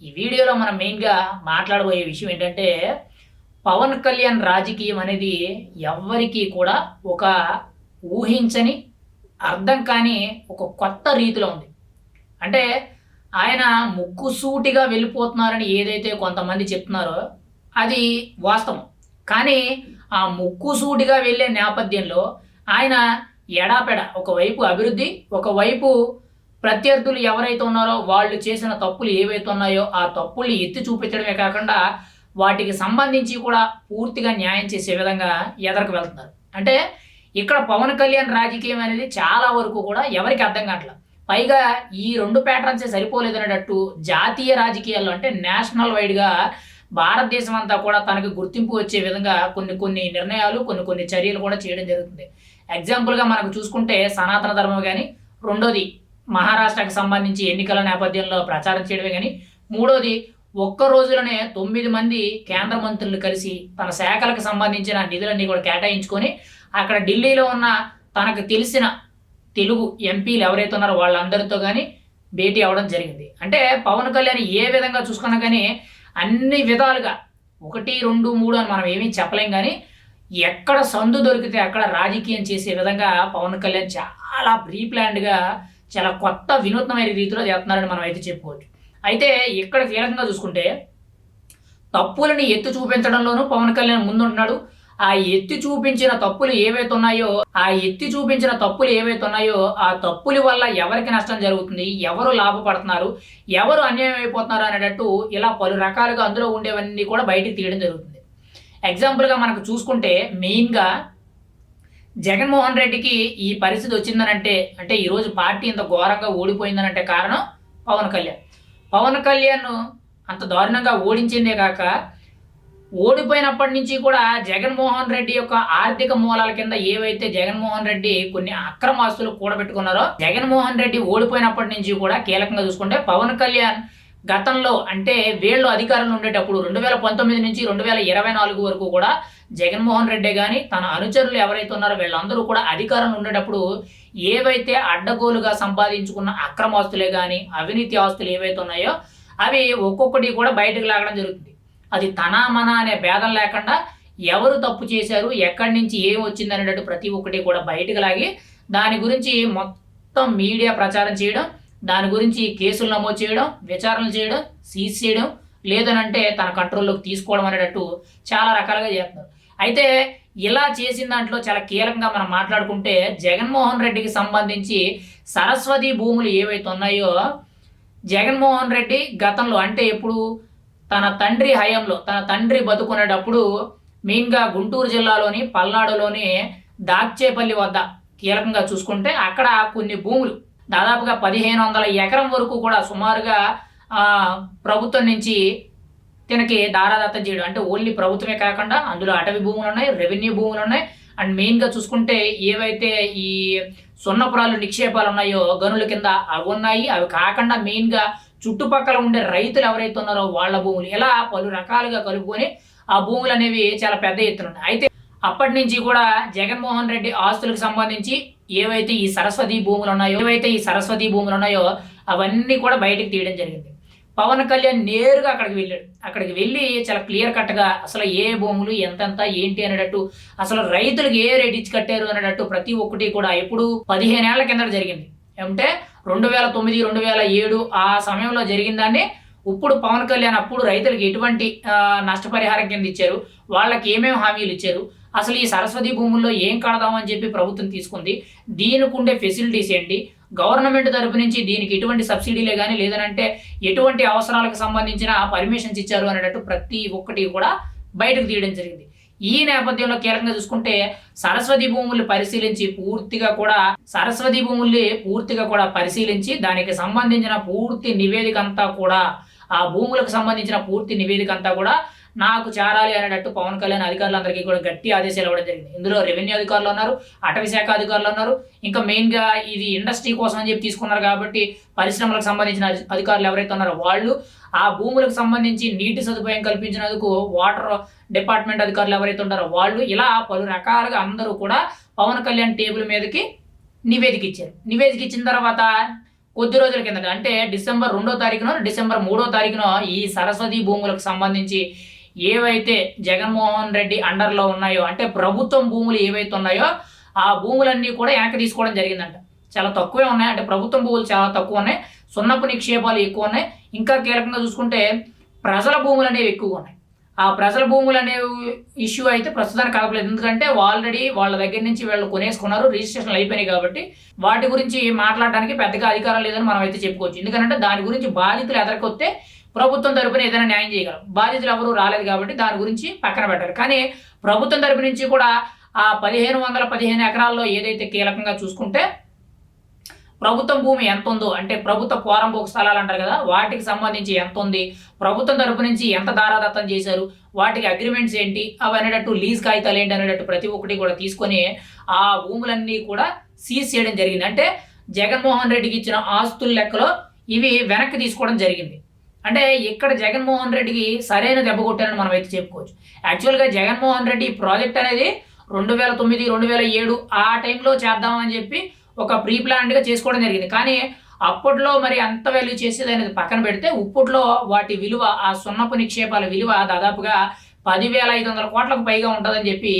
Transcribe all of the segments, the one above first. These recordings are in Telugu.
ఈ వీడియోలో మనం మెయిన్‌గా మాట్లాడబోయే విషయం ఏంటంటే, పవన్ కళ్యాణ్ రాజకీయం అనేది ఎవ్వరికీ కూడా ఒక ఊహించని, అర్థం కాని ఒక కొత్త రీతిలో ఉంది. అంటే ఆయన ముక్కుసూటిగా వెళ్ళిపోతున్నారని ఏదైతే కొంతమంది చెప్తున్నారో అది వాస్తవం. కానీ ఆ ముక్కుసూటిగా వెళ్ళే నేపథ్యంలో ఆయన ఎడాపెడా ఒకవైపు అభివృద్ధి, ఒకవైపు ప్రత్యర్థులు ఎవరైతే ఉన్నారో వాళ్ళు చేసిన తప్పులు ఏవైతే ఉన్నాయో ఆ తప్పుల్ని ఎత్తి చూపించడమే కాకుండా వాటికి సంబంధించి కూడా పూర్తిగా న్యాయం చేసే విధంగా ఎదరకు వెళ్తున్నారు. అంటే ఇక్కడ పవన్ కళ్యాణ్ రాజకీయం అనేది చాలా వరకు కూడా ఎవరికి అర్థం కావట్లేదు. పైగా ఈ 2 ప్యాటర్న్సే సరిపోలేదనేటట్టు జాతీయ రాజకీయాల్లో అంటే నేషనల్ వైడ్‌గా భారతదేశం అంతా కూడా తనకు గుర్తింపు వచ్చే విధంగా కొన్ని కొన్ని నిర్ణయాలు, కొన్ని కొన్ని చర్యలు కూడా చేయడం జరుగుతుంది. ఎగ్జాంపుల్‌గా మనకు చూసుకుంటే సనాతన ధర్మం గాని, రెండోది మహారాష్ట్రకి సంబంధించి ఎన్నికల నేపథ్యంలో ప్రచారం చేయడమే గాని, మూడోది ఒక్క రోజులోనే 9 మంది కేంద్ర మంత్రులు కలిసి తన శాఖలకు సంబంధించిన నిధులన్నీ కూడా కేటాయించుకొని అక్కడ ఢిల్లీలో ఉన్న తనకు తెలిసిన తెలుగు ఎంపీలు ఎవరైతే ఉన్నారో వాళ్ళందరితో గాని భేటీ అవ్వడం జరిగింది. అంటే పవన్ కళ్యాణ్ ఏ విధంగా చూసుకున్నా గాని అన్ని విధాలుగా 1, 2, 3 అని మనం ఏమీ చెప్పలేం గానీ, ఎక్కడ సందు దొరికితే అక్కడ రాజకీయం చేసే విధంగా పవన్ కళ్యాణ్ చాలా ప్రీ ప్లాన్డ్‌గా చాలా కొత్త వినూత్నమైన రీతిలో చేస్తున్నారని మనం అయితే చెప్పుకోవచ్చు. అయితే ఇక్కడ కీలకంగా చూసుకుంటే తప్పులని ఎత్తి చూపించడంలోనూ పవన్ కళ్యాణ్ ముందుంటున్నాడు. ఆ ఎత్తి చూపించిన తప్పులు ఏవైతే ఉన్నాయో, ఆ తప్పుల వల్ల ఎవరికి నష్టం జరుగుతుంది, ఎవరు లాభపడుతున్నారు, ఎవరు అన్యాయం అయిపోతున్నారు అనేటట్టు ఇలా పలు రకాలుగా అందులో ఉండేవన్నీ కూడా బయటికి తీయడం జరుగుతుంది. ఎగ్జాంపుల్‌గా మనకు చూసుకుంటే మెయిన్‌గా జగన్మోహన్ రెడ్డికి ఈ పరిస్థితి వచ్చిందనంటే, అంటే ఈరోజు పార్టీ ఇంత ఘోరంగా ఓడిపోయిందనంటే కారణం పవన్ కళ్యాణ్. పవన్ కళ్యాణ్ అంత దారుణంగా ఓడించిందే కాక ఓడిపోయినప్పటి నుంచి కూడా జగన్మోహన్ రెడ్డి యొక్క ఆర్థిక మూలాల కింద ఏవైతే జగన్మోహన్ రెడ్డి కొన్ని అక్రమ ఆస్తులు కూడబెట్టుకున్నారో, జగన్మోహన్ రెడ్డి ఓడిపోయినప్పటి నుంచి కూడా కీలకంగా చూసుకుంటే పవన్ కళ్యాణ్ గతంలో అంటే వీళ్ళు అధికారంలో ఉండేటప్పుడు 2019 నుంచి 2024 వరకు కూడా జగన్మోహన్ రెడ్డే గాని తన అనుచరులు ఎవరైతే ఉన్నారో వీళ్ళందరూ కూడా అధికారంలో ఉండేటప్పుడు ఏవైతే అడ్డగోలుగా సంపాదించుకున్న అక్రమాస్తులే గాని, అవినీతి ఆస్తులు ఏవైతే ఉన్నాయో అవి ఒక్కొక్కటి కూడా బయటకు లాగడం జరుగుతుంది. అది తనా మనా అనే భేదం లేకుండా ఎవరు తప్పు చేశారు, ఎక్కడి నుంచి ఏం వచ్చింది అనేటట్టు ప్రతి ఒక్కటి కూడా బయటకు లాగి దాని గురించి మొత్తం మీడియా ప్రచారం చేయడం, దాని గురించి కేసులు నమోదు చేయడం, విచారణలు చేయడం, సీజ్ చేయడం, లేదనంటే తన కంట్రోల్లోకి తీసుకోవడం అనేటట్టు చాలా రకాలుగా చేస్తున్నారు. అయితే ఇలా చేసిన దాంట్లో చాలా కీలకంగా మనం మాట్లాడుకుంటే జగన్మోహన్ రెడ్డికి సంబంధించి సరస్వతి భూములు ఏవైతే ఉన్నాయో జగన్మోహన్ రెడ్డి గతంలో అంటే ఎప్పుడు తన తండ్రి హయాంలో తన తండ్రి బతుకునేటప్పుడు మెయిన్‌గా గుంటూరు జిల్లాలోని పల్నాడులోని దాచేపల్లి వద్ద కీలకంగా చూసుకుంటే అక్కడ కొన్ని భూములు దాదాపుగా 1500 ఎకరం వరకు కూడా సుమారుగా ప్రభుత్వం నుంచి తనకి దారాదత్తం చేయడం. అంటే ఓన్లీ ప్రభుత్వమే కాకుండా అందులో అటవీ భూములు ఉన్నాయి, రెవెన్యూ భూములు ఉన్నాయి. అండ్ మెయిన్‌గా చూసుకుంటే ఏవైతే ఈ సున్నపురాలు నిక్షేపాలు ఉన్నాయో గనుల కింద అవి ఉన్నాయి. అవి కాకుండా మెయిన్‌గా చుట్టుపక్కల ఉండే రైతులు ఎవరైతే ఉన్నారో వాళ్ళ భూములు ఇలా పలు రకాలుగా కలుపుకొని ఆ భూములు అనేవి చాలా పెద్ద ఎత్తున ఉన్నాయి. అయితే అప్పటి నుంచి కూడా జగన్మోహన్ రెడ్డి ఆస్తులకు సంబంధించి ఏవైతే ఈ సరస్వతి భూములు ఉన్నాయో అవన్నీ కూడా బయటకు తీయడం జరిగింది. పవన్ కళ్యాణ్ నేరుగా అక్కడికి వెళ్ళాడు. అక్కడికి వెళ్ళి చాలా క్లియర్ కట్‌గా అసలు ఏ భూములు ఎంతెంత ఏంటి అనేటట్టు, అసలు రైతులకు ఏ రేట్ ఇచ్చి కట్టారు అనేటట్టు ప్రతి ఒక్కటి కూడా ఎప్పుడు 15 ఏళ్ల కిందట జరిగింది. అంటే 2009, 2007 ఆ సమయంలో జరిగిన దాన్ని ఇప్పుడు పవన్ కళ్యాణ్ అప్పుడు రైతులకు ఎటువంటి నష్టపరిహారం కింద ఇచ్చారు, వాళ్ళకి ఏమేమి హామీలు ఇచ్చారు, అసలు ఈ సరస్వతి భూముల్లో ఏం కడదామని చెప్పి ప్రభుత్వం తీసుకుంది, దీనికి ఉండే ఫెసిలిటీస్ ఏంటి, గవర్నమెంట్ తరపు నుంచి దీనికి ఎటువంటి సబ్సిడీలే కానీ లేదనంటే ఎటువంటి అవసరాలకు సంబంధించిన పర్మిషన్స్ ఇచ్చారు అనేటట్టు ప్రతి ఒక్కటి కూడా బయటకు తీయడం జరిగింది. ఈ నేపథ్యంలో కీలకంగా చూసుకుంటే సరస్వతి భూముల్ని పూర్తిగా కూడా పరిశీలించి దానికి సంబంధించిన పూర్తి నివేదిక అంతా కూడా ఆ భూములకు సంబంధించిన పూర్తి నివేదిక అంతా కూడా నాకు చేరాలి అనేటట్టు పవన్ కళ్యాణ్ అధికారులందరికీ కూడా గట్టి ఆదేశాలు ఇవ్వడం జరిగింది. ఇందులో రెవెన్యూ అధికారులు ఉన్నారు, అటవీ శాఖ అధికారులు ఉన్నారు, ఇంకా మెయిన్‌గా ఇది ఇండస్ట్రీ కోసం అని చెప్పి తీసుకున్నారు కాబట్టి పరిశ్రమలకు సంబంధించిన అధికారులు ఎవరైతే ఉన్నారో వాళ్ళు, ఆ భూములకు సంబంధించి నీటి సదుపాయం కల్పించినందుకు వాటర్ డిపార్ట్మెంట్ అధికారులు ఎవరైతే ఉన్నారో వాళ్ళు, ఇలా పలు రకాలుగా అందరూ కూడా పవన్ కళ్యాణ్ టేబుల్ మీదకి నివేదిక ఇచ్చారు. నివేదిక ఇచ్చిన తర్వాత కొద్ది రోజుల కిందట అంటే డిసెంబర్ 2వ తారీఖునో, డిసెంబర్ 3వ తారీఖునో ఈ సరస్వతి భూములకు సంబంధించి ఏవైతే జగన్మోహన్ రెడ్డి అండర్‌లో ఉన్నాయో, అంటే ప్రభుత్వం భూములు ఏవైతే ఉన్నాయో, ఆ భూములన్నీ కూడా వెనక్కి తీసుకోవడం జరిగిందంట. చాలా తక్కువే ఉన్నాయి. అంటే ప్రభుత్వం భూములు చాలా తక్కువున్నాయి. సున్నపు నిక్షేపాలు ఎక్కువున్నాయి. ఇంకా కీలకంగా చూసుకుంటే ప్రజల భూములనేవి ఎక్కువగున్నాయి. ఆ ప్రజల భూములనేవి ఇష్యూ అయితే ప్రస్తుతానికి కదపలేదు. ఎందుకంటే ఆల్రెడీ వాళ్ళ దగ్గర నుంచి వీళ్ళు కొనేసుకున్నారు. రిజిస్ట్రేషన్‌లు అయిపోయినాయి కాబట్టి వాటి గురించి మాట్లాడడానికి పెద్దగా అధికారం లేదని మనమైతే చెప్పుకోవచ్చు. ఎందుకంటే దాని గురించి బాధితులు ఎదరకొస్తే ప్రభుత్వం తరపున ఏదైనా న్యాయం చేయగలం. బాధితులు ఎవరు రాలేదు కాబట్టి దాని గురించి పక్కన పెట్టారు. కానీ ప్రభుత్వం తరపు నుంచి కూడా ఆ 1515 ఎకరాల్లో ఏదైతే కీలకంగా చూసుకుంటే ప్రభుత్వం భూమి ఎంతుందో, అంటే ప్రభుత్వ పోరంబోకు స్థలాలు అంటారు కదా, వాటికి సంబంధించి ఎంతుంది, ప్రభుత్వం తరపు నుంచి ఎంత దారాదత్తం చేశారు, వాటికి అగ్రిమెంట్స్ ఏంటి, అవి అనేటట్టు లీజ్ కాగితాలు ఏంటి అనేటట్టు ప్రతి ఒక్కటి కూడా తీసుకొని ఆ భూములన్నీ కూడా సీజ్ చేయడం జరిగింది. అంటే జగన్మోహన్ రెడ్డికి ఇచ్చిన ఆస్తుల లెక్కలో ఇవి వెనక్కి తీసుకోవడం జరిగింది. అంటే ఇక్కడ జగన్మోహన్ రెడ్డికి సరైన దెబ్బ కొట్టారని మనం అయితే చెప్పుకోవచ్చు. యాక్చువల్గా జగన్మోహన్ రెడ్డి ఈ ప్రాజెక్ట్ అనేది 2009, 2007 ఆ టైంలో చేద్దామని చెప్పి ఒక ప్రీ ప్లాన్డ్గా చేసుకోవడం జరిగింది. కానీ అప్పట్లో మరి అంత వాల్యూ చేసేది అనేది పక్కన పెడితే ఇప్పట్లో వాటి విలువ, ఆ సున్నపు నిక్షేపాల విలువ దాదాపుగా 10,500 కోట్లకు పైగా ఉంటుందని చెప్పి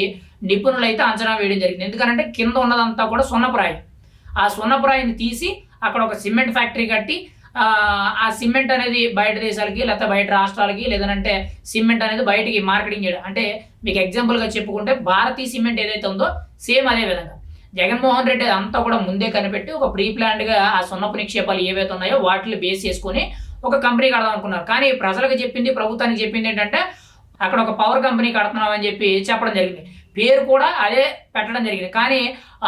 నిపుణులు అయితే అంచనా వేయడం జరిగింది. ఎందుకంటే కింద ఉన్నదంతా కూడా సున్నపురాయి. ఆ సున్నపురాయిని తీసి అక్కడ ఒక సిమెంట్ ఫ్యాక్టరీ కట్టి ఆ సిమెంట్ అనేది బయట దేశాలకి, లేకపోతే బయట రాష్ట్రాలకి, లేదంటే సిమెంట్ అనేది బయటికి మార్కెటింగ్ చేయడం. అంటే మీకు ఎగ్జాంపుల్గా చెప్పుకుంటే భారతీయ సిమెంట్ ఏదైతే ఉందో సేమ్ అదే విధంగా జగన్మోహన్ రెడ్డి అంతా కూడా ముందే కనిపెట్టి ఒక ప్రీ ప్లాన్డ్గా ఆ సున్నపు నిక్షేపాలు ఏవైతే ఉన్నాయో వాటిని బేస్ చేసుకొని ఒక కంపెనీ కడదాం అనుకున్నారు. కానీ ప్రజలకు చెప్పింది, ప్రభుత్వానికి చెప్పింది ఏంటంటే అక్కడ ఒక పవర్ కంపెనీ కడుతున్నాం అని చెప్పి చెప్పడం జరిగింది. పేరు కూడా అదే పెట్టడం జరిగింది. కానీ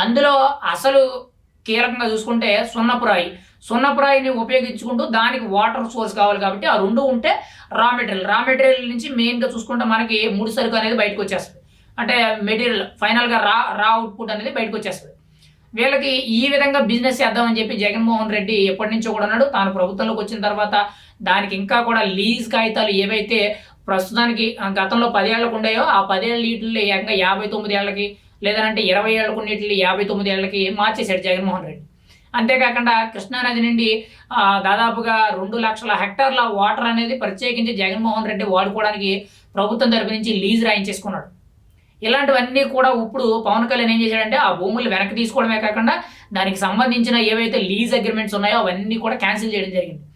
అందులో అసలు కీలకంగా చూసుకుంటే సున్నపురాయిని ఉపయోగించుకుంటూ దానికి వాటర్ సోర్స్ కావాలి కాబట్టి ఆ రెండు ఉంటే రా మెటీరియల్ నుంచి మెయిన్గా చూసుకుంటే మనకి ముడి సరుకు అనేది బయటకు వచ్చేస్తుంది. అంటే మెటీరియల్ ఫైనల్గా రా అవుట్పుట్ అనేది బయటకు వచ్చేస్తుంది. వీళ్ళకి ఈ విధంగా బిజినెస్ చేద్దామని చెప్పి జగన్మోహన్ రెడ్డి ఎప్పటి నుంచో కూడా అన్నాడు. తాను ప్రభుత్వంలోకి వచ్చిన తర్వాత దానికి ఇంకా కూడా లీజ్ కాగితాలు ఏవైతే ప్రస్తుతానికి గతంలో 10 ఏళ్లకు ఉండేయో ఆ 10 ఏళ్ళ వీటిల్లో ఏకంగా 59 ఏళ్ళకి, లేదంటే 20 ఏళ్లకు ఉన్నీటిని 59 ఏళ్ళకి మార్చేశాడు జగన్మోహన్ రెడ్డి. అంతేకాకుండా కృష్ణానది నుండి దాదాపుగా 2 లక్షల హెక్టార్ల వాటర్ అనేది ప్రత్యేకించి జగన్మోహన్ రెడ్డి వాడుకోవడానికి ప్రభుత్వం తరపు నుంచి లీజ్ రాయించేసుకున్నాడు. ఇలాంటివన్నీ కూడా ఇప్పుడు పవన్ కళ్యాణ్ ఏం చేశాడంటే ఆ భూములు వెనక్కి తీసుకోవడమే కాకుండా దానికి సంబంధించిన ఏవైతే లీజ్ అగ్రిమెంట్స్ ఉన్నాయో అవన్నీ కూడా క్యాన్సిల్ చేయడం జరిగింది.